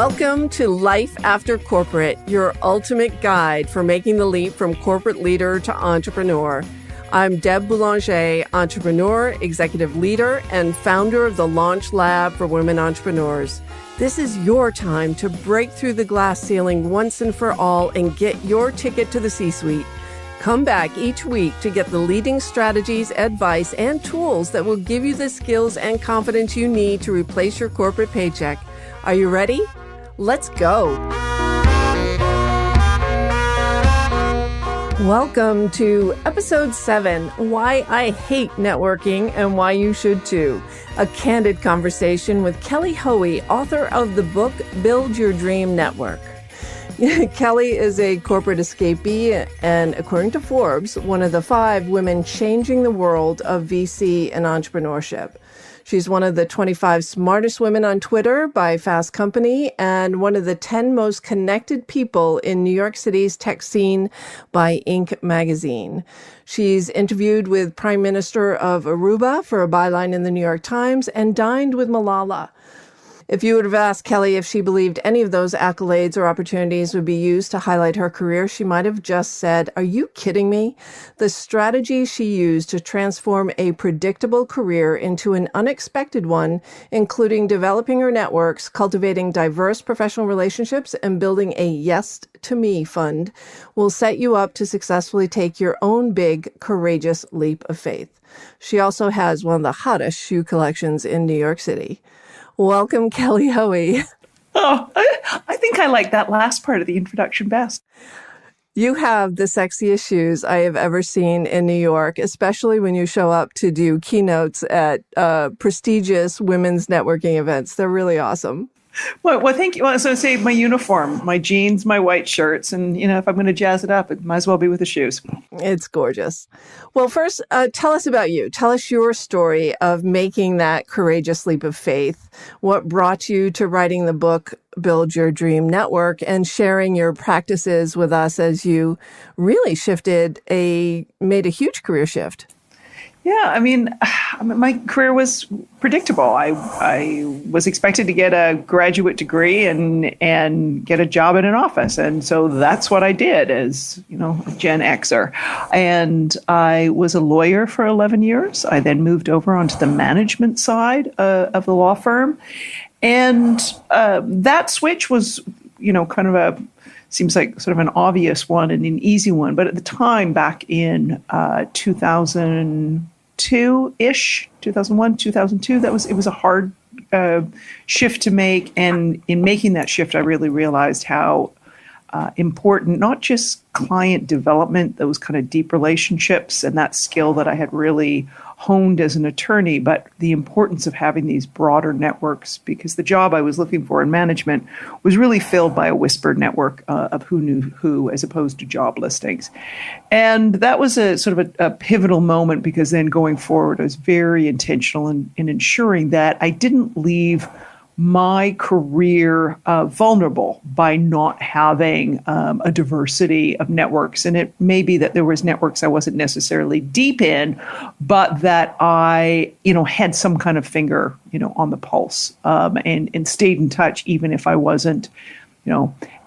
Welcome to Life After Corporate, your ultimate guide for making the leap from corporate leader to entrepreneur. I'm Deb Boulanger, entrepreneur, executive leader, and founder of the Launch Lab for Women Entrepreneurs. This is your time to break through the glass ceiling once and for all and get your ticket to the C-suite. Come back each week to get the leading strategies, advice, and tools that will give you the skills and confidence you need to replace your corporate paycheck. Are you ready? Let's go. Welcome to episode 7, Why I Hate Networking and Why You Should Too. A candid conversation with Kelly Hoey, author of the book, Build Your Dream Network. Kelly is a corporate escapee and, according to Forbes, one of the 5 women changing the world of VC and entrepreneurship. She's one of the 25 smartest women on Twitter by Fast Company and one of the 10 most connected people in New York City's tech scene by Inc. magazine. She's interviewed with Prime Minister of Aruba for a byline in the New York Times and dined with Malala. If you would have asked Kelly if she believed any of those accolades or opportunities would be used to highlight her career, she might have just said, "Are you kidding me?" The strategy she used to transform a predictable career into an unexpected one, including developing her networks, cultivating diverse professional relationships, and building a Yes to Me fund, will set you up to successfully take your own big, courageous leap of faith. She also has one of the hottest shoe collections in New York City. Welcome, Kelly Hoey. Oh, I think I like that last part of the introduction best. You have the sexiest shoes I have ever seen in New York, especially when you show up to do keynotes at prestigious women's networking events. They're really awesome. Well, thank you. Well, so say my uniform, my jeans, my white shirts, and if I'm going to jazz it up, it might as well be with the shoes. It's gorgeous. Well, first, tell us about you. Tell us your story of making that courageous leap of faith. What brought you to writing the book, Build Your Dream Network, and sharing your practices with us as you really made a huge career shift? Yeah, I mean, my career was predictable. I was expected to get a graduate degree and get a job in an office. And so that's what I did as, a Gen Xer. And I was a lawyer for 11 years. I then moved over onto the management side of the law firm. And that switch was, kind of seems like sort of an obvious one and an easy one. But at the time, back in 2001, 2002, it was a hard shift to make. And in making that shift, I really realized how important, not just client development, those kind of deep relationships and that skill that I had really honed as an attorney, but the importance of having these broader networks, because the job I was looking for in management was really filled by a whispered network of who knew who, as opposed to job listings. And that was a sort of a pivotal moment, because then going forward, I was very intentional in ensuring that I didn't leave my career vulnerable by not having a diversity of networks. And it may be that there was networks I wasn't necessarily deep in, but that I, had some kind of finger, on the pulse, and stayed in touch, even if I wasn't,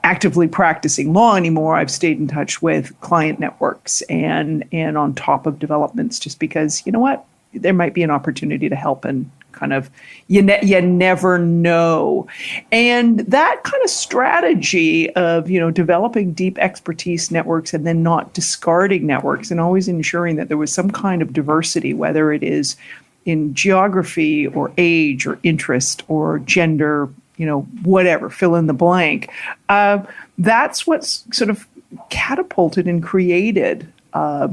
actively practicing law anymore. I've stayed in touch with client networks and on top of developments, just because, there might be an opportunity to help, and kind of, you never know. And that kind of strategy of, developing deep expertise networks and then not discarding networks, and always ensuring that there was some kind of diversity, whether it is in geography or age or interest or gender, whatever, fill in the blank. That's what's sort of catapulted and created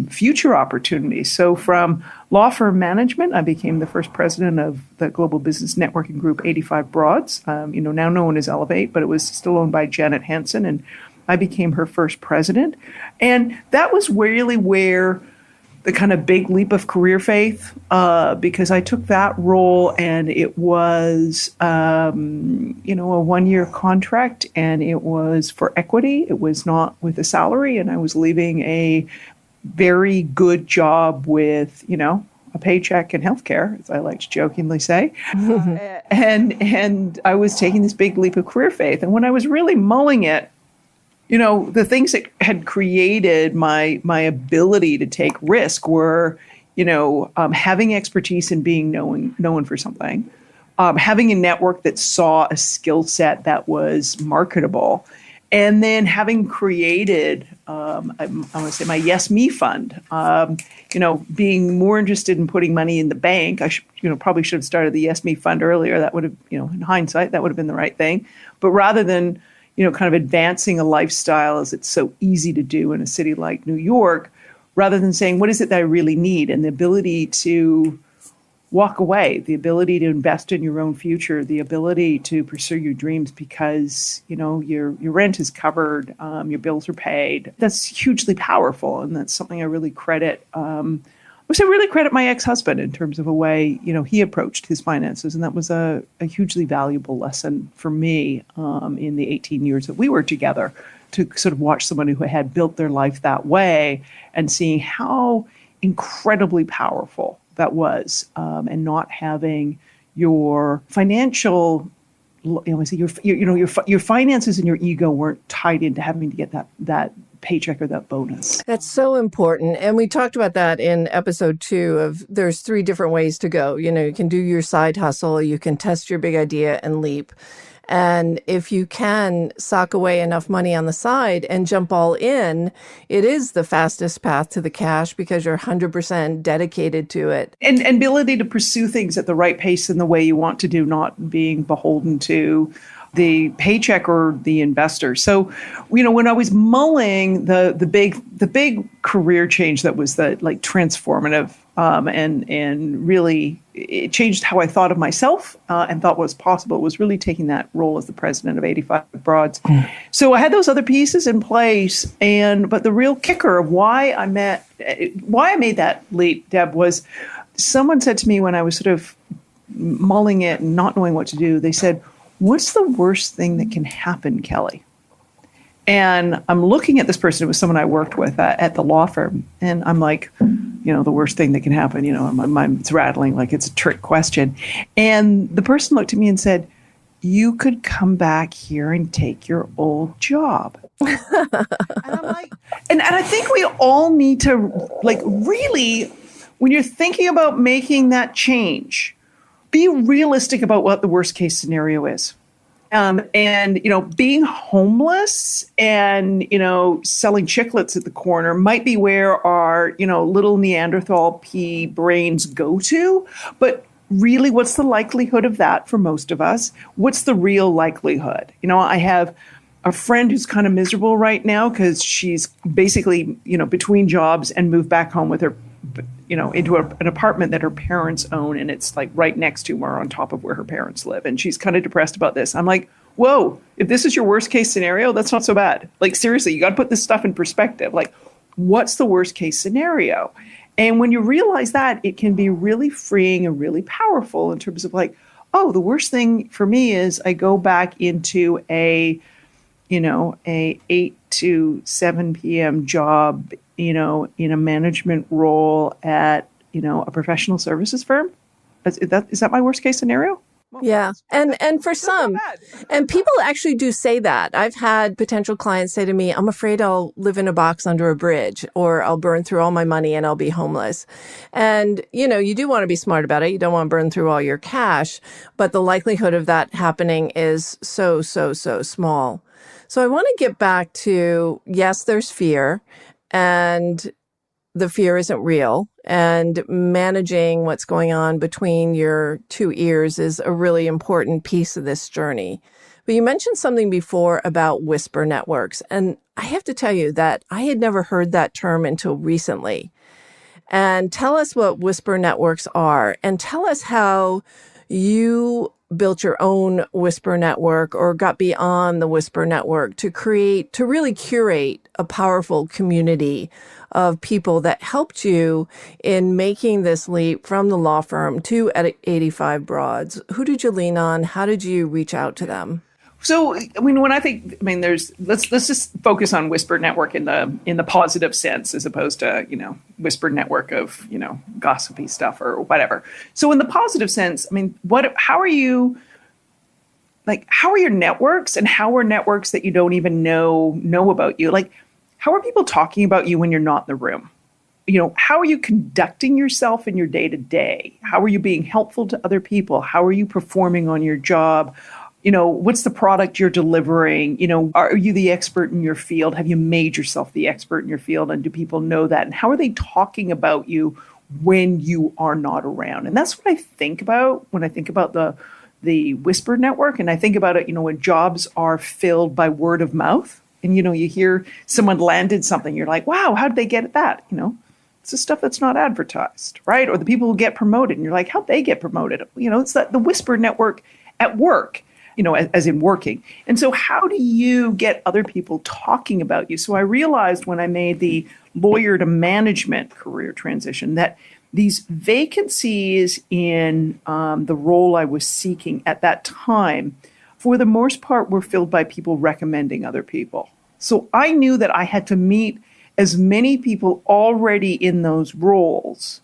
future opportunities. So from law firm management, I became the first president of the global business networking group 85 Broads, now known as Ellevate, but it was still owned by Janet Hansen, and I became her first president. And that was really where the kind of big leap of career faith, because I took that role, and it was, a 1-year contract, and it was for equity. It was not with a salary, and I was leaving a very good job with, a paycheck and healthcare, as I like to jokingly say. And I was taking this big leap of career faith. And when I was really mulling it, the things that had created my ability to take risk were, having expertise in being known for something, having a network that saw a skill set that was marketable, and then having created, I want to say, my Yes Me fund. Being more interested in putting money in the bank. I probably should have started the Yes Me fund earlier. That would have, in hindsight, that would have been the right thing. But rather than kind of advancing a lifestyle as it's so easy to do in a city like New York, rather than saying, what is it that I really need? And the ability to walk away, the ability to invest in your own future, the ability to pursue your dreams because, your rent is covered, your bills are paid. That's hugely powerful. And that's something I really credit. I really credit my ex-husband in terms of a way, he approached his finances. And that was a hugely valuable lesson for me in the 18 years that we were together, to sort of watch someone who had built their life that way and seeing how incredibly powerful that was, and not having your financial, your finances and your ego weren't tied into having to get that paycheck or that bonus. That's so important. And we talked about that in episode 2 of there's 3 different ways to go. You can do your side hustle, you can test your big idea and leap. And if you can sock away enough money on the side and jump all in, it is the fastest path to the cash because you're 100% dedicated to it. And ability to pursue things at the right pace and the way you want to do, not being beholden to the paycheck or the investor. So, when I was mulling the big career change that was transformative, and really it changed how I thought of myself and thought what was possible. It was really taking that role as the president of 85 Broads. So I had those other pieces in place, but the real kicker of why I made that leap, Deb, was someone said to me when I was sort of mulling it and not knowing what to do, they said, "What's the worst thing that can happen, Kelly?" And I'm looking at this person. It was someone I worked with at the law firm. And I'm like, the worst thing that can happen, my mind's rattling like it's a trick question. And the person looked at me and said, "You could come back here and take your old job." And I'm like, and I think we all need to really, when you're thinking about making that change, be realistic about what the worst case scenario is. And being homeless and, selling chiclets at the corner might be where our, little Neanderthal pea brains go to. But really, what's the likelihood of that for most of us? What's the real likelihood? I have a friend who's kind of miserable right now because she's basically, between jobs and moved back home with her, into an apartment that her parents own. And it's right next to or on top of where her parents live. And she's kind of depressed about this. I'm like, whoa, if this is your worst case scenario, that's not so bad. Seriously, you got to put this stuff in perspective. What's the worst case scenario? And when you realize that, it can be really freeing and really powerful in terms of the worst thing for me is I go back into a 8 to 7 p.m. job, in a management role at, a professional services firm. Is that my worst case scenario? Well, yeah. And for some, and people actually do say that. I've had potential clients say to me, "I'm afraid I'll live in a box under a bridge, or I'll burn through all my money and I'll be homeless." And, you do want to be smart about it. You don't want to burn through all your cash, but the likelihood of that happening is so, so, so small. So I want to get back to, yes, there's fear, and the fear isn't real, and managing what's going on between your 2 ears is a really important piece of this journey. But you mentioned something before about whisper networks, and I have to tell you that I had never heard that term until recently. And tell us what whisper networks are, and tell us how you built your own whisper network or got beyond the whisper network to really curate a powerful community of people that helped you in making this leap from the law firm to 85 Broads. Who did you lean on? How did you reach out to them? So, I mean, when I think, I mean, let's just focus on whisper network in the positive sense, as opposed to, whisper network of, gossipy stuff or whatever. So in the positive sense, I mean, how are your networks, and how are networks that you don't even know about you? Like, how are people talking about you when you're not in the room? How are you conducting yourself in your day to day? How are you being helpful to other people? How are you performing on your job? What's the product you're delivering? Are you the expert in your field? Have you made yourself the expert in your field? And do people know that? And how are they talking about you when you are not around? And that's what I think about when I think about the whisper network. And I think about it, when jobs are filled by word of mouth, and, you hear someone landed something, you're like, wow, how did they get at that? It's the stuff that's not advertised, right? Or the people who get promoted, and you're like, how'd they get promoted? It's the whisper network at work. As in working. And so how do you get other people talking about you? So I realized when I made the lawyer to management career transition that these vacancies in the role I was seeking at that time, for the most part, were filled by people recommending other people. So I knew that I had to meet as many people already in those roles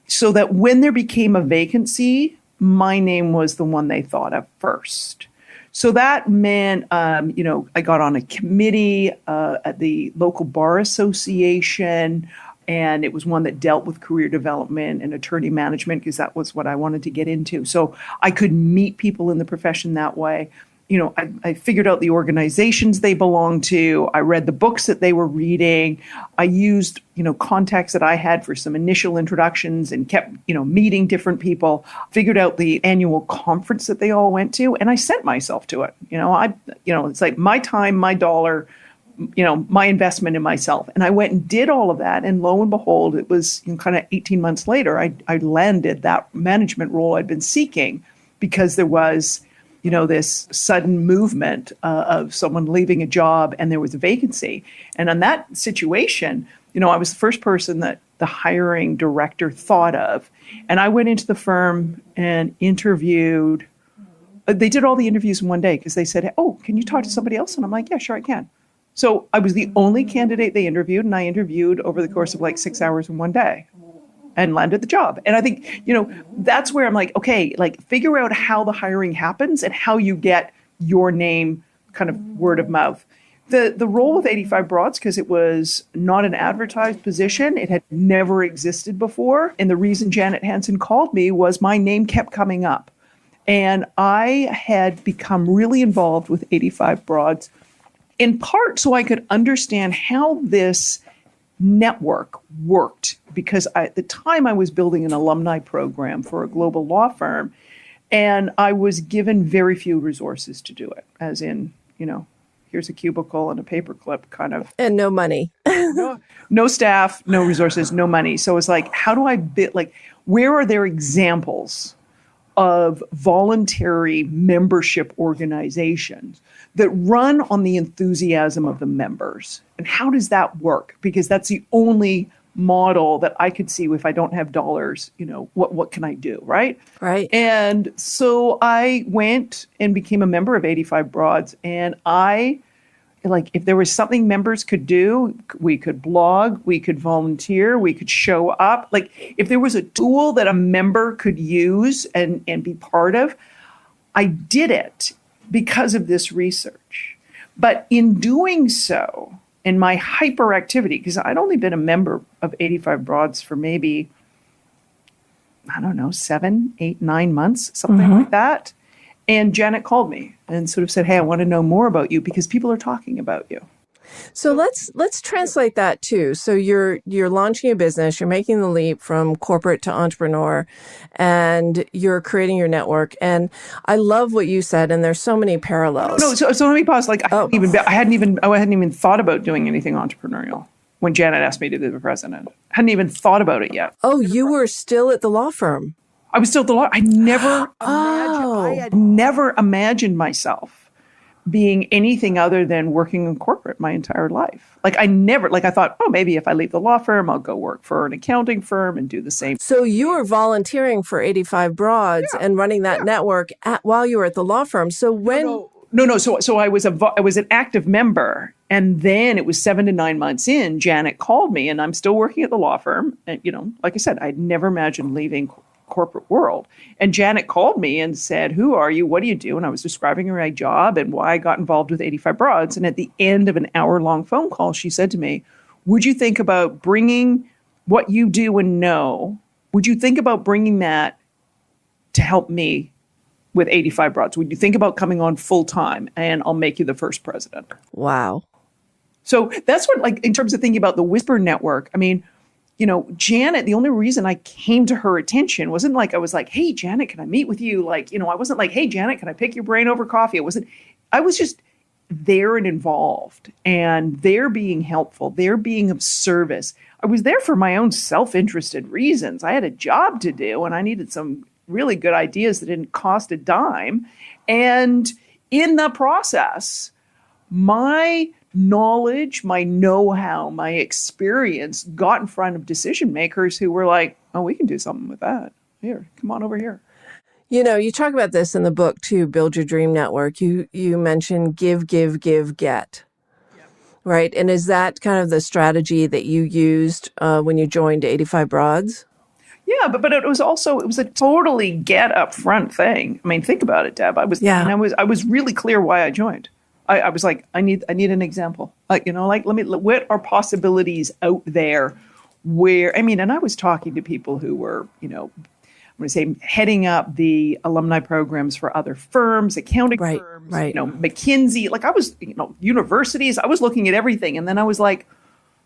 so that when there became a vacancy, my name was the one they thought of first. So that meant, I got on a committee at the local bar association, and it was one that dealt with career development and attorney management because that was what I wanted to get into. So I could meet people in the profession that way. I figured out the organizations they belonged to. I read the books that they were reading. I used, contacts that I had for some initial introductions and kept, meeting different people, figured out the annual conference that they all went to, and I sent myself to it. It's like my time, my dollar, my investment in myself. And I went and did all of that. And lo and behold, it was kind of 18 months later, I landed that management role I'd been seeking because there was this sudden movement of someone leaving a job and there was a vacancy. And on that situation, I was the first person that the hiring director thought of. And I went into the firm and interviewed. They did all the interviews in one day because they said, oh, can you talk to somebody else? And I'm like, yeah, sure, I can. So I was the only candidate they interviewed, and I interviewed over the course of like 6 hours in one day. And landed the job. And I think, that's where I'm like, okay, like figure out how the hiring happens and how you get your name kind of word of mouth. The role with 85 Broads, because it was not an advertised position, it had never existed before. And the reason Janet Hansen called me was my name kept coming up. And I had become really involved with 85 Broads, in part so I could understand how this network worked, because at the time I was building an alumni program for a global law firm, and I was given very few resources to do it, as in, here's a cubicle and a paperclip kind of. And no money. No staff, no resources, no money. So it's like, how do I where are there examples of voluntary membership organizations that run on the enthusiasm of the members? And how does that work? Because that's the only model that I could see. If I don't have dollars, what can I do? Right. Right. And so I went and became a member of 85 Broads. And if there was something members could do, we could blog, we could volunteer, we could show up. Like if there was a tool that a member could use and be part of, I did it because of this research. But in doing so, in my hyperactivity, because I'd only been a member of 85 Broads for maybe, 7, 8, 9 months, something like that. And Janet called me and sort of said, hey, I want to know more about you because people are talking about you. So let's translate that too. So you're launching a business, you're making the leap from corporate to entrepreneur, and you're creating your network. And I love what you said, and there's so many parallels. No, so let me pause. I hadn't even thought about doing anything entrepreneurial when Janet asked me to be the president. Hadn't even thought about it yet. Oh, you were still at the law firm. I was still at the law. I had never imagined myself being anything other than working in corporate my entire life. I thought, oh, maybe if I leave the law firm, I'll go work for an accounting firm and do the same. So you were volunteering for 85 Broads and running that network while you were at the law firm. So when No. So I was an active member, and then it was 7 to 9 months in. Janet called me, and I'm still working at the law firm. And like I said, I'd never imagined leaving corporate world. And Janet called me and said, "Who are you? What do you do?" And I was describing her my job and why I got involved with 85 Broads. And at the end of an hour-long phone call, she said to me, "Would you think about bringing what you do and know? Would you think about bringing that to help me with 85 Broads? Would you think about coming on full time, and I'll make you the first president?" Wow. So that's what, like, in terms of thinking about the Whisper Network, I mean, Janet, the only reason I came to her attention wasn't like, I was like, "Hey, Janet, can I meet with you?" Like, I wasn't like, "Hey, Janet, can I pick your brain over coffee?" I was just there and involved, and they're being helpful. They're being of service. I was there for my own self-interested reasons. I had a job to do, and I needed some really good ideas that didn't cost a dime. And in the process, my knowledge, my know-how, my experience got in front of decision makers who were like, "Oh, we can do something with that. Here, come on over here." You talk about this in the book too, Build Your Dream Network. You mentioned give, get. Yep. Right? And is that kind of the strategy that you used when you joined 85 Broads? Yeah, but it was a totally get up front thing. I mean, think about it, Deb. I was really clear why I joined. I was like, I need an example. What are possibilities out there where, and I was talking to people who were, I'm going to say heading up the alumni programs for other firms, accounting firms, McKinsey, like I was, universities, I was looking at everything. And then I was like,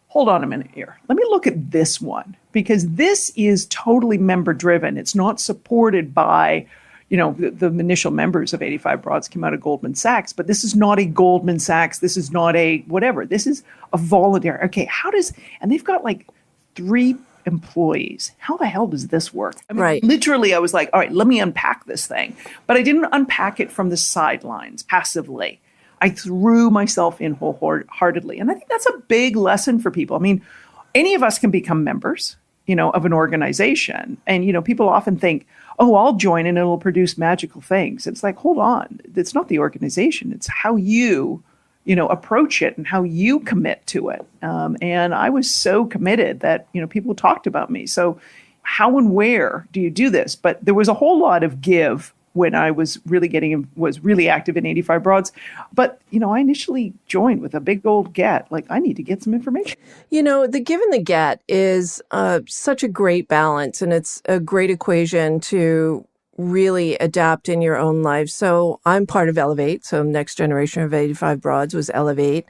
hold on a minute here. Let me look at this one, because this is totally member driven. It's not supported by, the initial members of 85 Broads came out of Goldman Sachs, but this is not a Goldman Sachs. This is not a whatever. This is a volunteer. Okay, and they've got like 3 employees. How the hell does this work? Literally, I was like, all right, let me unpack this thing. But I didn't unpack it from the sidelines passively. I threw myself in wholeheartedly. And I think that's a big lesson for people. I mean, any of us can become members, of an organization. And, people often think, "Oh, I'll join and it'll produce magical things." It's like, hold on. It's not the organization. It's how you, approach it and how you commit to it. And I was so committed that, people talked about me. So how and where do you do this? But there was a whole lot of give when I was really active in 85 Broads. But, I initially joined with a big old get, like, I need to get some information. The give and the get is such a great balance, and it's a great equation to really adapt in your own life. So I'm part of Ellevate. So next generation of 85 Broads was Ellevate.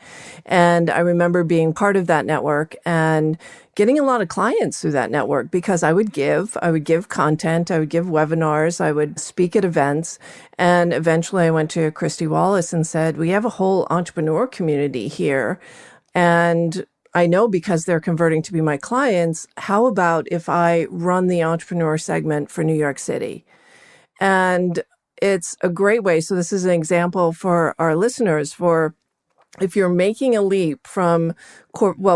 And I remember being part of that network and getting a lot of clients through that network, because I would give content, I would give webinars, I would speak at events. And eventually I went to Christy Wallace and said, "We have a whole entrepreneur community here. And I know because they're converting to be my clients, how about if I run the entrepreneur segment for New York City?" And it's a great way. So this is an example for our listeners for if you're making a leap from,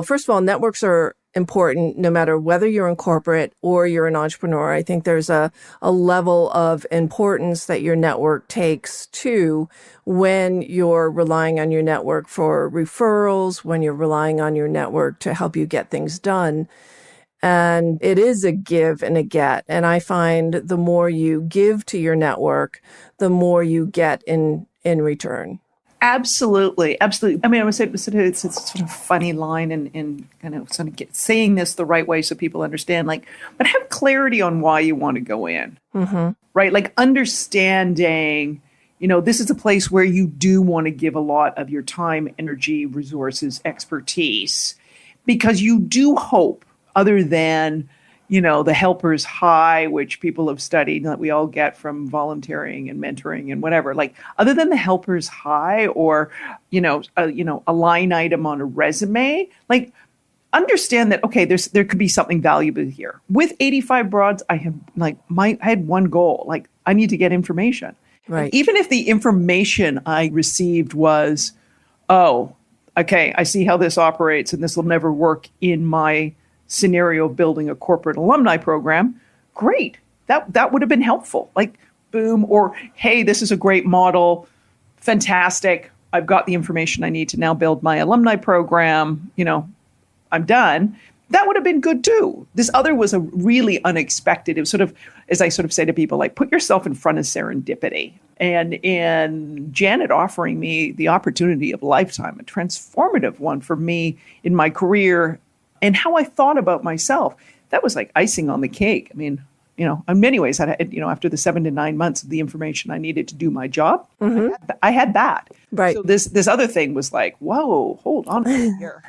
first of all, networks are important no matter whether you're in corporate or you're an entrepreneur. I think there's a level of importance that your network takes too when you're relying on your network for referrals, when you're relying on your network to help you get things done. And it is a give and a get. And I find the more you give to your network, the more you get in return. Absolutely. Absolutely. I mean, I would say it's sort of funny line and kind of sort of saying this the right way so people understand, like, but have clarity on why you want to go in, right? Like understanding, this is a place where you do want to give a lot of your time, energy, resources, expertise, because you do hope, other than, the helper's high, which people have studied that we all get from volunteering and mentoring and whatever, like other than the helper's high or, a line item on a resume, like understand that, okay, there could be something valuable here. With 85 Broads, I had one goal, like I need to get information. Right. And even if the information I received was, oh, okay, I see how this operates and this will never work in my scenario of building a corporate alumni program, great. That would have been helpful. Like, boom, or hey, this is a great model. fantastic. I've got the information I need to now build my alumni program. I'm done. That would have been good too. This other was a really unexpected. It was sort of, as I sort of say to people, like, put yourself in front of serendipity. And Janet offering me the opportunity of a lifetime, a transformative one for me in my career and how I thought about myself. That was like icing on the cake. I mean, in many ways, after the 7 to 9 months of the information I needed to do my job, I had that. Right. So this other thing was like, whoa, hold on here.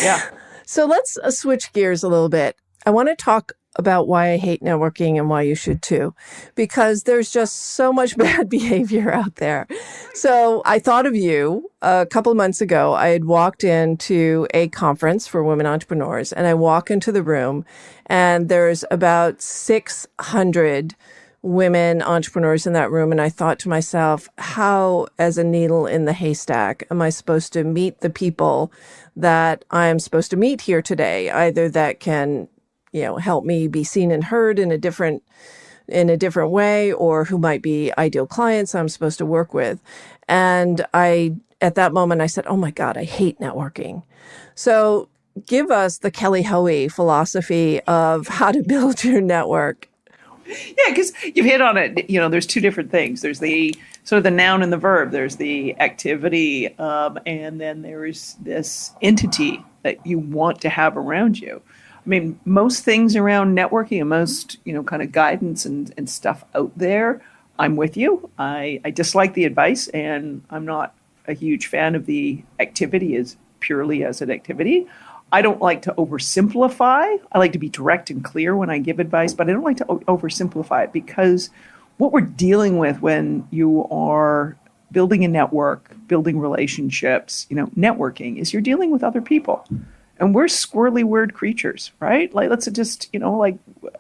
Yeah. So let's switch gears a little bit. I want to talk about why I hate networking and why you should too, because there's just so much bad behavior out there. So I thought of you a couple of months ago. I had walked into a conference for women entrepreneurs, and I walk into the room and there's about 600 women entrepreneurs in that room. And I thought to myself, how, as a needle in the haystack, am I supposed to meet the people that I'm supposed to meet here today? Either that can, help me be seen and heard in a different way, or who might be ideal clients I'm supposed to work with. And at that moment, I said, oh my God, I hate networking. So give us the Kelly Hoey philosophy of how to build your network. Yeah, because you've hit on it. There's two different things. There's the sort of the noun and the verb. There's the activity, and then there is this entity that you want to have around you. I mean, most things around networking and most, kind of guidance and stuff out there, I'm with you. I dislike the advice, and I'm not a huge fan of the activity as purely as an activity. I don't like to oversimplify. I like to be direct and clear when I give advice, but I don't like to oversimplify it, because what we're dealing with when you are building a network, building relationships, networking, is you're dealing with other people. And we're squirrely, weird creatures, right? Like, let's just,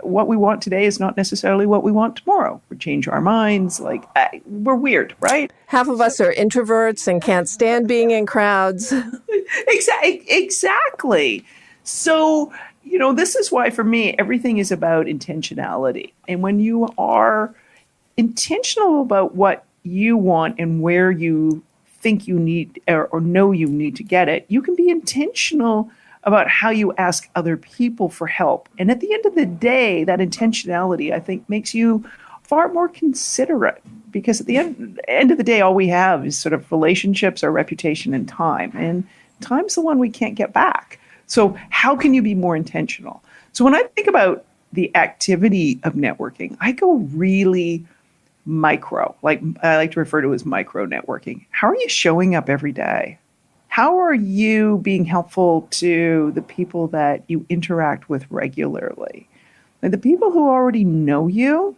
what we want today is not necessarily what we want tomorrow. We change our minds. We're weird, right? Half of us are introverts and can't stand being in crowds. Exactly. So, this is why for me, everything is about intentionality. And when you are intentional about what you want and where you think you need or know you need to get it, you can be intentional about how you ask other people for help. And at the end of the day, that intentionality, I think, makes you far more considerate, because at the end of the day, all we have is sort of relationships, our reputation, and time. And time's the one we can't get back. So how can you be more intentional? So when I think about the activity of networking, I go really micro. Like, I like to refer to it as micro networking. How are you showing up every day? How are you being helpful to the people that you interact with regularly? And the people who already know you,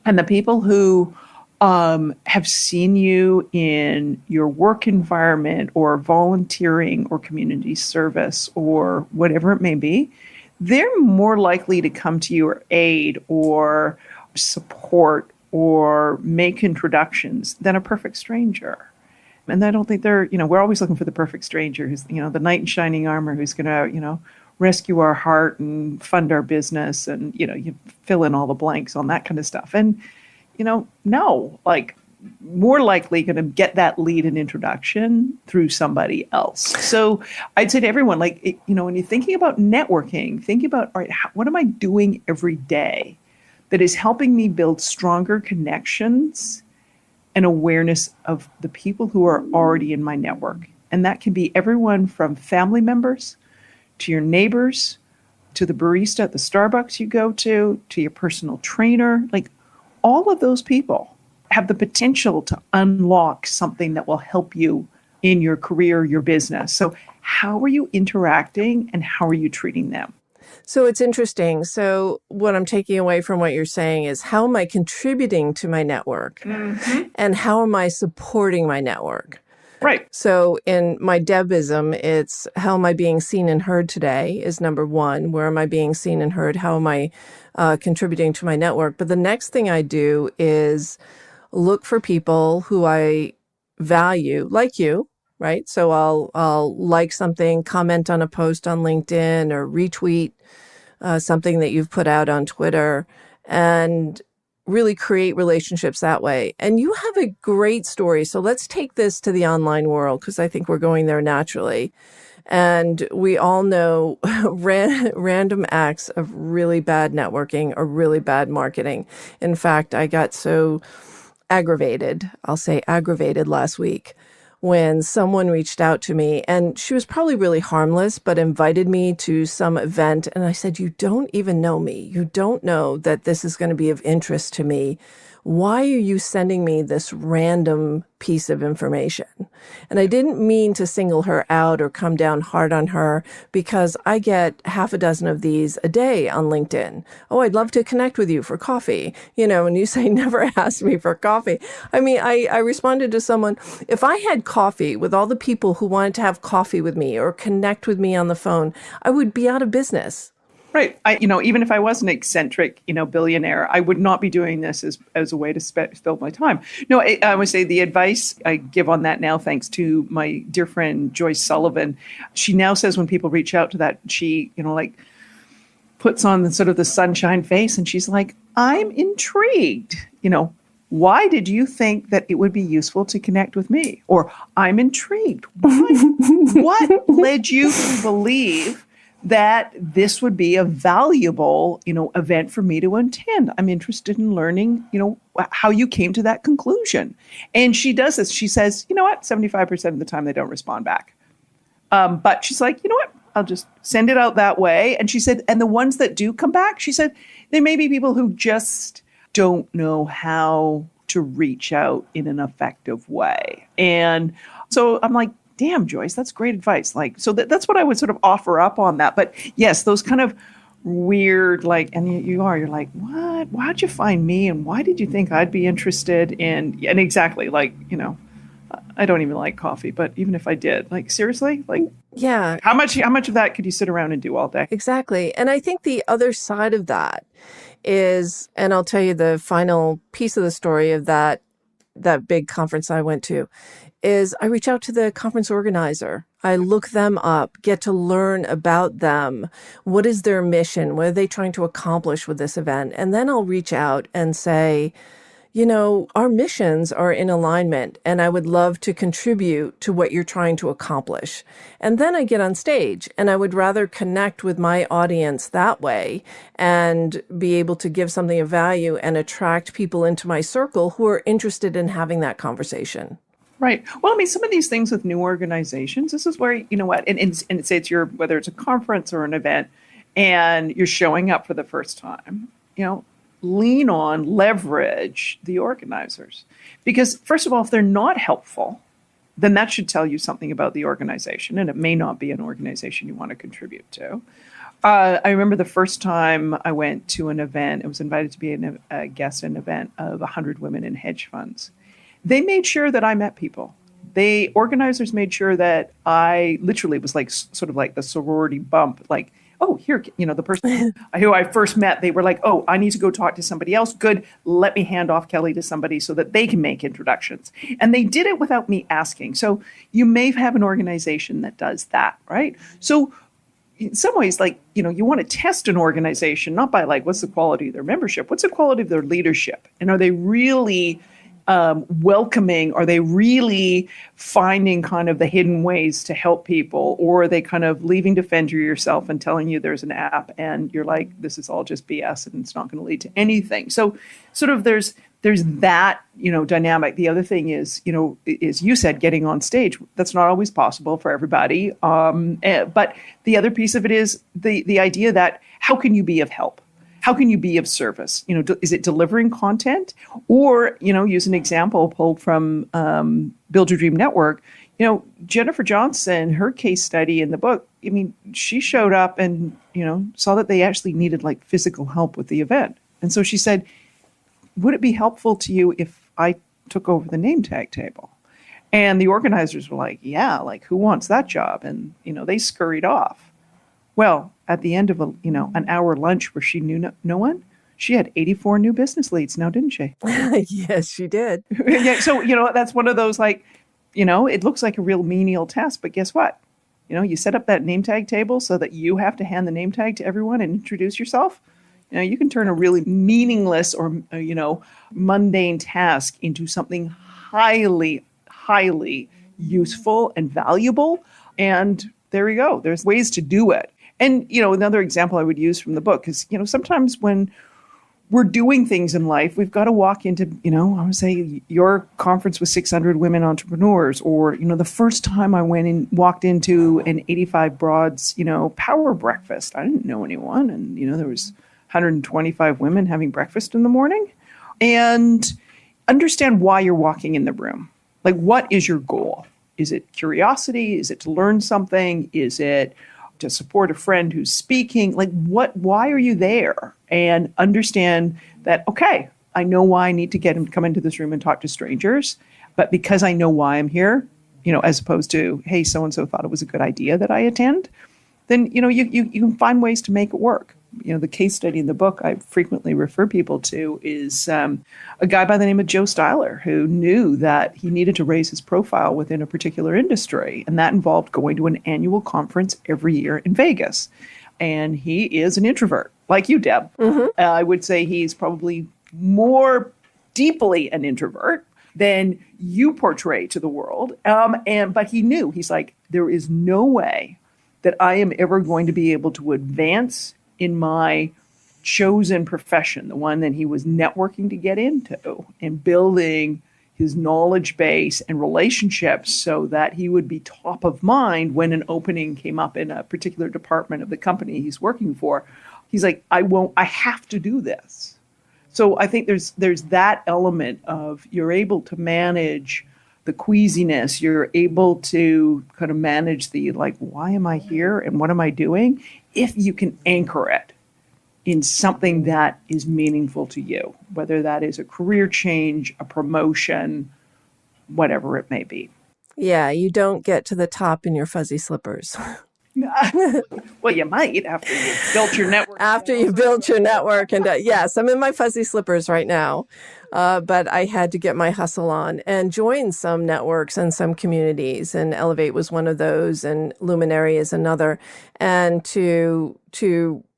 and the people who have seen you in your work environment or volunteering or community service or whatever it may be, they're more likely to come to your aid or support or make introductions than a perfect stranger. And I don't think we're always looking for the perfect stranger who's, the knight in shining armor who's going to, rescue our heart and fund our business, and, you fill in all the blanks on that kind of stuff. And, no, more likely going to get that lead and introduction through somebody else. So I'd say to everyone, when you're thinking about networking, think about, all right, what am I doing every day that is helping me build stronger connections and awareness of the people who are already in my network? And that can be everyone from family members to your neighbors, to the barista at the Starbucks you go to your personal trainer. All of those people have the potential to unlock something that will help you in your career, your business. So how are you interacting and how are you treating them? So it's interesting. So what I'm taking away from what you're saying is, how am I contributing to my network? Mm-hmm. And how am I supporting my network? Right. So in my Debism, it's how am I being seen and heard today is number one. Where am I being seen and heard? How am I contributing to my network? But the next thing I do is look for people who I value, like you, right? So I'll like something, comment on a post on LinkedIn, or retweet something that you've put out on Twitter, and really create relationships that way. And you have a great story. So let's take this to the online world, because I think we're going there naturally. And we all know random acts of really bad networking or really bad marketing. In fact, I got so aggravated, I'll say aggravated last week, when someone reached out to me, and she was probably really harmless, but invited me to some event. And I said, you don't even know me. You don't know that this is going to be of interest to me. Why are you sending me this random piece of information? And I didn't mean to single her out or come down hard on her, because I get half a dozen of these a day on LinkedIn. Oh, I'd love to connect with you for coffee. And you say, never ask me for coffee. I mean, I responded to someone, if I had coffee with all the people who wanted to have coffee with me or connect with me on the phone, I would be out of business. Right. Even if I was an eccentric, billionaire, I would not be doing this as a way to fill my time. No, I would say the advice I give on that now, thanks to my dear friend Joyce Sullivan, she now says when people reach out to that, she, puts on the sunshine face, and she's like, I'm intrigued. Why did you think that it would be useful to connect with me? Or I'm intrigued. What led you to believe that this would be a valuable, event for me to attend? I'm interested in learning, how you came to that conclusion. And she does this. She says, 75% of the time they don't respond back. But she's like, I'll just send it out that way. And she said, and the ones that do come back, she said, there may be people who just don't know how to reach out in an effective way. And so I'm like, damn, Joyce, that's great advice. So that's what I would sort of offer up on that. But yes, those kind of weird, and you're like, what? Why'd you find me? And why did you think I'd be interested in, and exactly, I don't even like coffee, but even if I did, seriously, yeah. How much of that could you sit around and do all day? Exactly. And I think the other side of that is, and I'll tell you the final piece of the story of that big conference I went to, is I reach out to the conference organizer. I look them up, get to learn about them. What is their mission? What are they trying to accomplish with this event? And then I'll reach out and say, our missions are in alignment, and I would love to contribute to what you're trying to accomplish. And then I get on stage, and I would rather connect with my audience that way and be able to give something of value and attract people into my circle who are interested in having that conversation. Right. Well, I mean, some of these things with new organizations, this is where, and say it's whether it's a conference or an event, and you're showing up for the first time, lean on, leverage the organizers. Because first of all, if they're not helpful, then that should tell you something about the organization, and it may not be an organization you want to contribute to. I remember the first time I went to an event, I was invited to be a guest at an event of 100 women in hedge funds. They made sure that I met people. Organizers made sure that I literally was sort of like the sorority bump, oh, here, the person who I first met, they were like, oh, I need to go talk to somebody else. Good. Let me hand off Kelly to somebody so that they can make introductions. And they did it without me asking. So you may have an organization that does that, right? So in some ways, you want to test an organization, not by what's the quality of their membership? What's the quality of their leadership? And are they really welcoming? Are they really finding kind of the hidden ways to help people? Or are they kind of leaving to fend for yourself and telling you there's an app and you're like, this is all just BS and it's not going to lead to anything? So sort of there's that, dynamic. The other thing is, is you said getting on stage. That's not always possible for everybody. But the other piece of it is the idea that how can you be of help? How can you be of service? Is it delivering content? Or, use an example pulled from Build Your Dream Network. Jennifer Johnson, her case study in the book, she showed up and, saw that they actually needed physical help with the event. And so she said, would it be helpful to you if I took over the name tag table? And the organizers were like, yeah, who wants that job? And, they scurried off. Well, at the end of an hour lunch where she knew no one, she had 84 new business leads now, didn't she? Yes, she did. Yeah. So, that's one of those it looks like a real menial task, but guess what? You set up that name tag table so that you have to hand the name tag to everyone and introduce yourself. You can turn a really meaningless or, mundane task into something highly, highly useful and valuable. And there we go. There's ways to do it. And, another example I would use from the book is, sometimes when we're doing things in life, we've got to walk into, I would say your conference with 600 women entrepreneurs, or, the first time I walked into an 85 Broads, power breakfast. I didn't know anyone. And, there was 125 women having breakfast in the morning. And understand why you're walking in the room. Like, what is your goal? Is it curiosity? Is it to learn something? Is it to support a friend who's speaking? Like, why are you there? And understand that, okay, I know why I need to come into this room and talk to strangers, but because I know why I'm here, as opposed to, hey, so-and-so thought it was a good idea that I attend, then, you can find ways to make it work. The case study in the book I frequently refer people to is a guy by the name of Joe Styler, who knew that he needed to raise his profile within a particular industry. And that involved going to an annual conference every year in Vegas. And he is an introvert, like you, Deb. Mm-hmm. I would say he's probably more deeply an introvert than you portray to the world. But he knew, he's like, there is no way that I am ever going to be able to advance in my chosen profession, the one that he was networking to get into and building his knowledge base and relationships so that he would be top of mind when an opening came up in a particular department of the company he's working for. He's like, I have to do this. So I think there's that element of you're able to manage the queasiness, you're able to kind of manage the, like, why am I here and what am I doing? If you can anchor it in something that is meaningful to you, whether that is a career change, a promotion, whatever it may be. Yeah, you don't get to the top in your fuzzy slippers. Well, you might after you've built your network. After you've built your network. And yes, I'm in my fuzzy slippers right now. But I had to get my hustle on and join some networks and some communities. And Ellevate was one of those, and Luminary is another. And to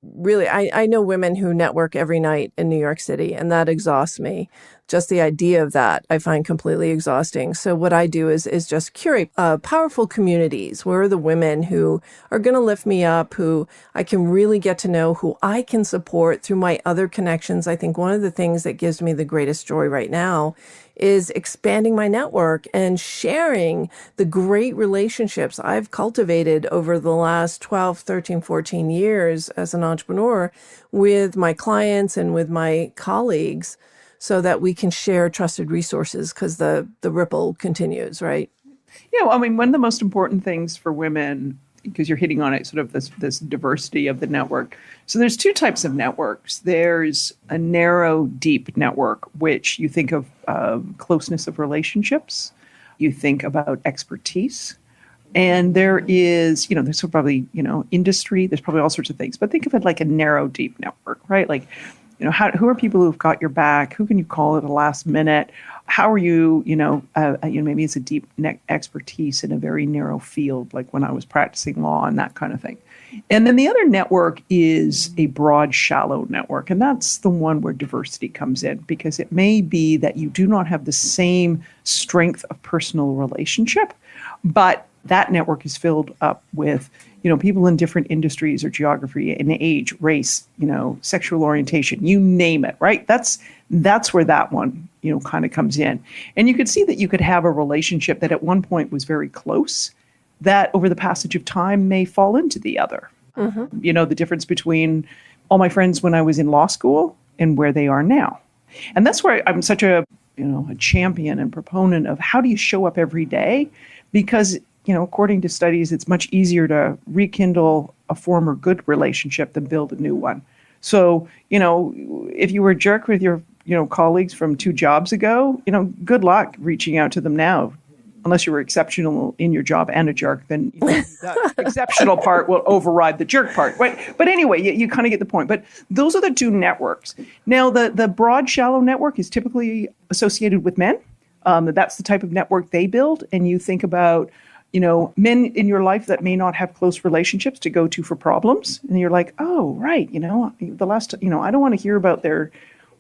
really, I know women who network every night in New York City, and that exhausts me. Just the idea of that, I find completely exhausting. So what I do is just curate powerful communities. Where are the women who are going to lift me up, who I can really get to know, who I can support through my other connections. I think one of the things that gives me the greatest joy right now is expanding my network and sharing the great relationships I've cultivated over the last 12, 13, 14 years as an entrepreneur with my clients and with my colleagues, so that we can share trusted resources, because the ripple continues, right? Yeah, well, I mean, one of the most important things for women, because you're hitting on it, sort of this diversity of the network. So there's two types of networks. There's a narrow, deep network, which you think of closeness of relationships. You think about expertise. And there is, there's probably, industry. There's probably all sorts of things. But think of it like a narrow, deep network, right? Like, who are people who've got your back? Who can you call at the last minute? How are you, maybe it's a deep expertise in a very narrow field, like when I was practicing law and that kind of thing. And then the other network is a broad, shallow network. And that's the one where diversity comes in, because it may be that you do not have the same strength of personal relationship, but that network is filled up with, people in different industries or geography and age, race, sexual orientation, you name it, right? That's where that one, kind of comes in. And you could see that you could have a relationship that at one point was very close, that over the passage of time may fall into the other. Mm-hmm. The difference between all my friends when I was in law school and where they are now. And that's where I'm such a champion and proponent of how do you show up every day? Because according to studies, it's much easier to rekindle a former good relationship than build a new one. So, if you were a jerk with your, colleagues from 2 jobs ago, good luck reaching out to them now. Unless you were exceptional in your job and a jerk, then the exceptional part will override the jerk part. But anyway, you kind of get the point. But those are the two networks. Now, the broad, shallow network is typically associated with men. That's the type of network they build. And you think about, men in your life that may not have close relationships to go to for problems. And you're like, oh, right. I don't want to hear about their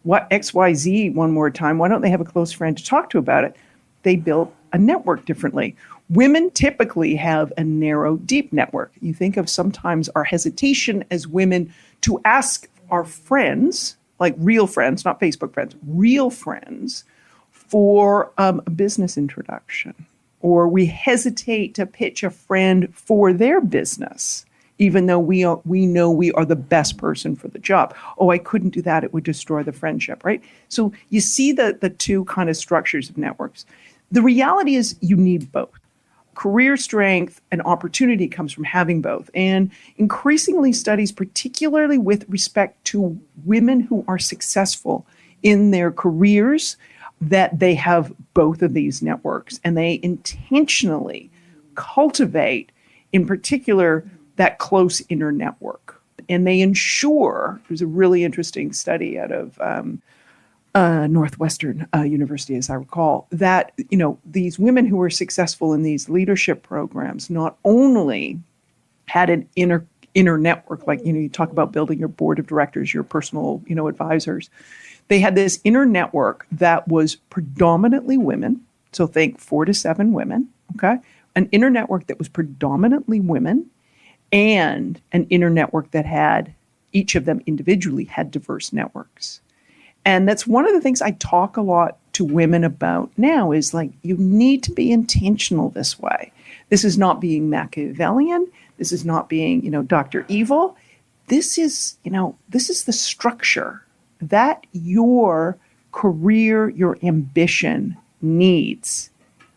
XYZ one more time. Why don't they have a close friend to talk to about it? They built a network differently. Women typically have a narrow, deep network. You think of sometimes our hesitation as women to ask our friends, like real friends, not Facebook friends, real friends, for a business introduction. Or we hesitate to pitch a friend for their business, even though we know we are the best person for the job. Oh, I couldn't do that. It would destroy the friendship, right? So you see the two kind of structures of networks. The reality is you need both. Career strength and opportunity comes from having both. And increasingly studies, particularly with respect to women who are successful in their careers, that they have both of these networks and they intentionally cultivate, in particular, that close inner network. And they ensure, there's a really interesting study out of Northwestern University, as I recall, that, these women who were successful in these leadership programs not only had an inner network, like, you talk about building your board of directors, your personal, advisors. They had this inner network that was predominantly women. So think 4 to 7 women, okay? An inner network that was predominantly women and an inner network that had, each of them individually had diverse networks. And that's one of the things I talk a lot to women about now is like, you need to be intentional this way. This is not being Machiavellian. This is not being, Dr. Evil. This is the structure that your career, your ambition needs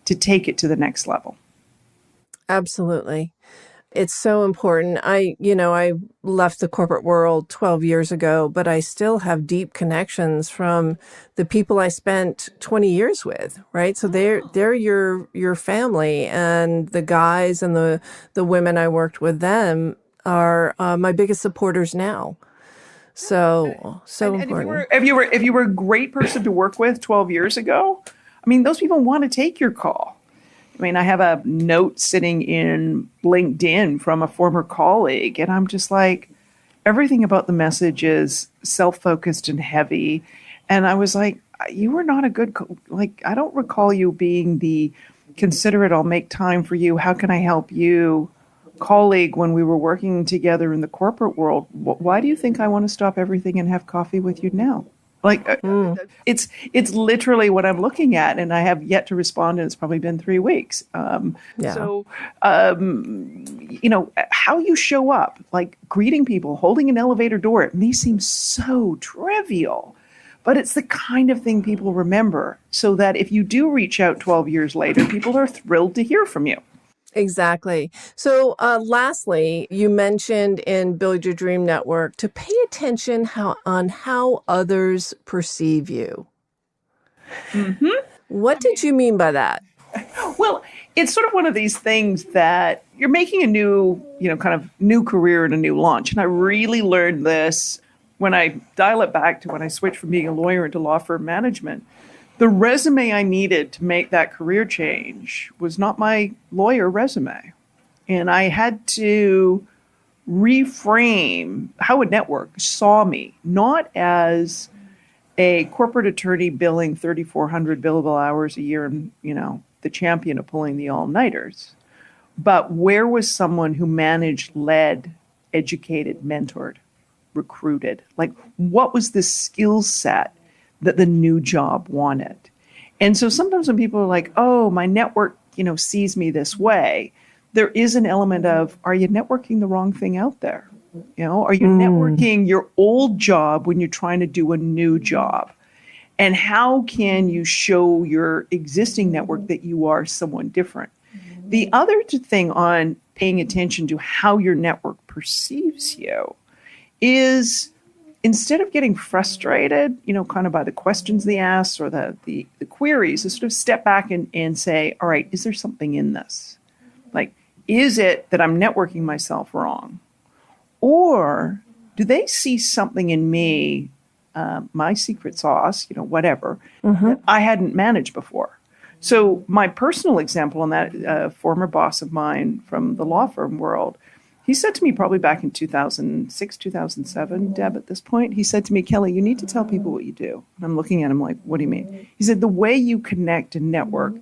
to take it to the next level. Absolutely. It's so important. I left the corporate world 12 years ago, but I still have deep connections from the people I spent 20 years with, right? So they're your family, and the guys and the women I worked with them are my biggest supporters now. So important. If you were a great person to work with 12 years ago, those people want to take your call. I have a note sitting in LinkedIn from a former colleague, and I'm just like, everything about the message is self-focused and heavy. And I was like, you were not a good, I don't recall you being the considerate, I'll make time for you, how can I help you colleague when we were working together in the corporate world. Why do you think I want to stop everything and have coffee with you now? It's literally what I'm looking at, and I have yet to respond, and it's probably been 3 weeks. So, how you show up, like greeting people, holding an elevator door, it may seem so trivial, but it's the kind of thing people remember, so that if you do reach out 12 years later, people are thrilled to hear from you. Exactly. So lastly, you mentioned in Build Your Dream Network to pay attention on how others perceive you. Mm-hmm. What did you mean by that? Well, it's sort of one of these things that you're making a new, kind of new career and a new launch. And I really learned this when I dial it back to when I switched from being a lawyer into law firm management. The resume I needed to make that career change was not my lawyer resume. And I had to reframe how a network saw me, not as a corporate attorney billing 3,400 billable hours a year and, the champion of pulling the all-nighters, but where was someone who managed, led, educated, mentored, recruited? Like, what was the skill set that the new job wanted? And so sometimes when people are like, oh, my network, sees me this way, there is an element of, are you networking the wrong thing out there? Are you networking your old job when you're trying to do a new job? And how can you show your existing network that you are someone different? The other thing on paying attention to how your network perceives you is, instead of getting frustrated, kind of by the questions they ask or the queries, to sort of step back and say, all right, is there something in this? Like, is it that I'm networking myself wrong? Or do they see something in me, my secret sauce, whatever, that I hadn't managed before? So my personal example on that, former boss of mine from the law firm world, he said to me probably back in 2006, 2007, Deb, at this point, he said to me, Kelly, you need to tell people what you do. And I'm looking at him like, what do you mean? He said, the way you connect and network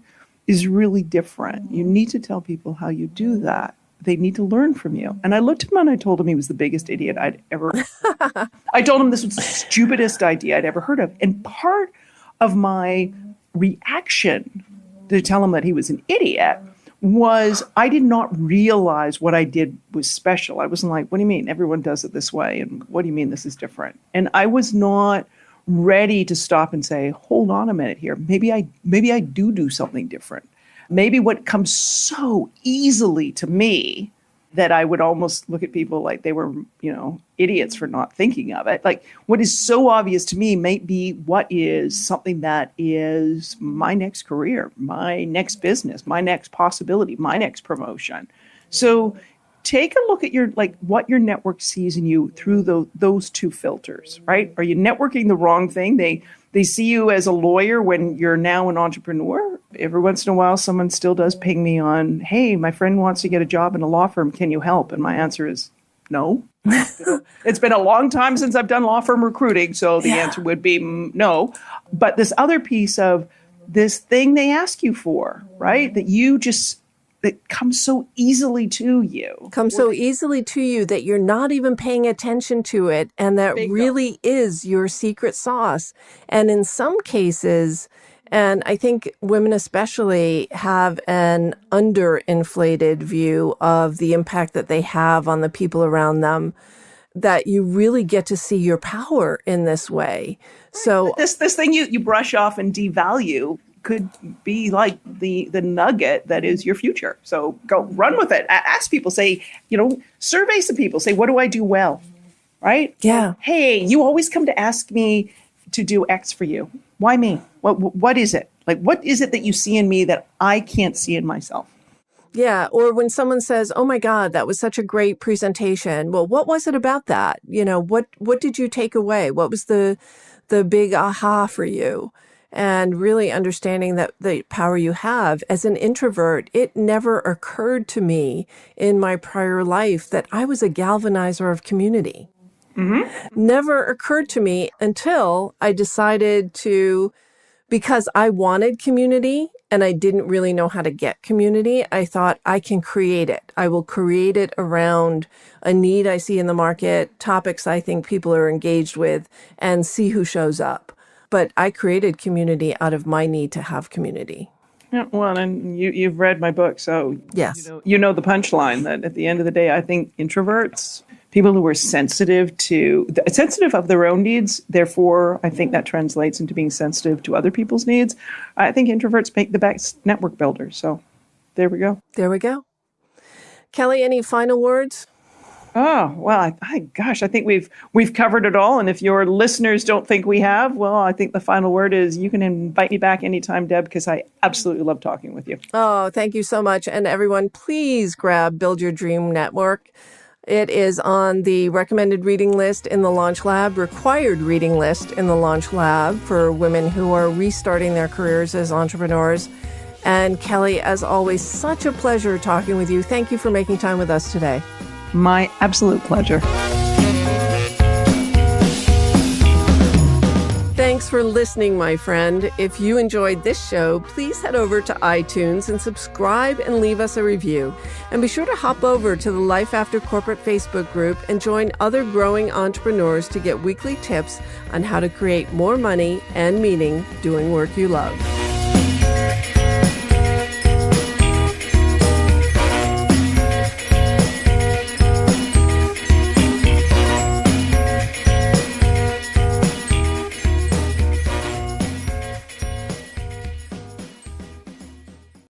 is really different. You need to tell people how you do that. They need to learn from you. And I looked at him and I told him he was the biggest idiot I'd ever heard. I told him this was the stupidest idea I'd ever heard of. And part of my reaction to tell him that he was an idiot was I did not realize what I did was special. I wasn't like, what do you mean? Everyone does it this way. And what do you mean this is different? And I was not ready to stop and say, hold on a minute here. Maybe I do something different. Maybe what comes so easily to me that I would almost look at people like they were, idiots for not thinking of it. Like what is so obvious to me may be what is something that is my next career, my next business, my next possibility, my next promotion. So take a look at what your network sees in you through those two filters, right? Are you networking the wrong thing? They see you as a lawyer when you're now an entrepreneur. Every once in a while, someone still does ping me on, hey, my friend wants to get a job in a law firm. Can you help? And my answer is no. It's been a long time since I've done law firm recruiting. So the answer would be no. But this other piece of this thing they ask you for, right? That comes so easily to you. Comes so easily to you that you're not even paying attention to it. And that really is your secret sauce. And in some cases, and I think women especially have an underinflated view of the impact that they have on the people around them, that you really get to see your power in this way. So this thing you brush off and devalue could be like the nugget that is your future. So go run with it. Ask people, say, survey some people, say, what do I do well? Right? Yeah. Hey, you always come to ask me to do X for you. Why me? What is it? Like, what is it that you see in me that I can't see in myself? Yeah. Or when someone says, oh my God, that was such a great presentation. Well, what was it about that? What did you take away? What was the big aha for you? And really understanding that the power you have as an introvert, it never occurred to me in my prior life that I was a galvanizer of community. Mm-hmm. Never occurred to me until I decided to, because I wanted community and I didn't really know how to get community, I thought I can create it. I will create it around a need I see in the market, topics I think people are engaged with, and see who shows up. But I created community out of my need to have community. Yeah, well, and you've read my book, so yes, you know the punchline that at the end of the day, I think introverts, people who are sensitive of their own needs, therefore, I think that translates into being sensitive to other people's needs. I think introverts make the best network builders. So there we go. There we go. Kelly, any final words? Oh, well, I think we've covered it all. And if your listeners don't think we have, well, I think the final word is you can invite me back anytime, Deb, because I absolutely love talking with you. Oh, thank you so much. And everyone, please grab Build Your Dream Network. It is on the recommended reading list in the Launch Lab, required reading list in the Launch Lab for women who are restarting their careers as entrepreneurs. And Kelly, as always, such a pleasure talking with you. Thank you for making time with us today. My absolute pleasure. Thanks for listening, my friend. If you enjoyed this show, please head over to iTunes and subscribe and leave us a review. And be sure to hop over to the Life After Corporate Facebook group and join other growing entrepreneurs to get weekly tips on how to create more money and meaning doing work you love.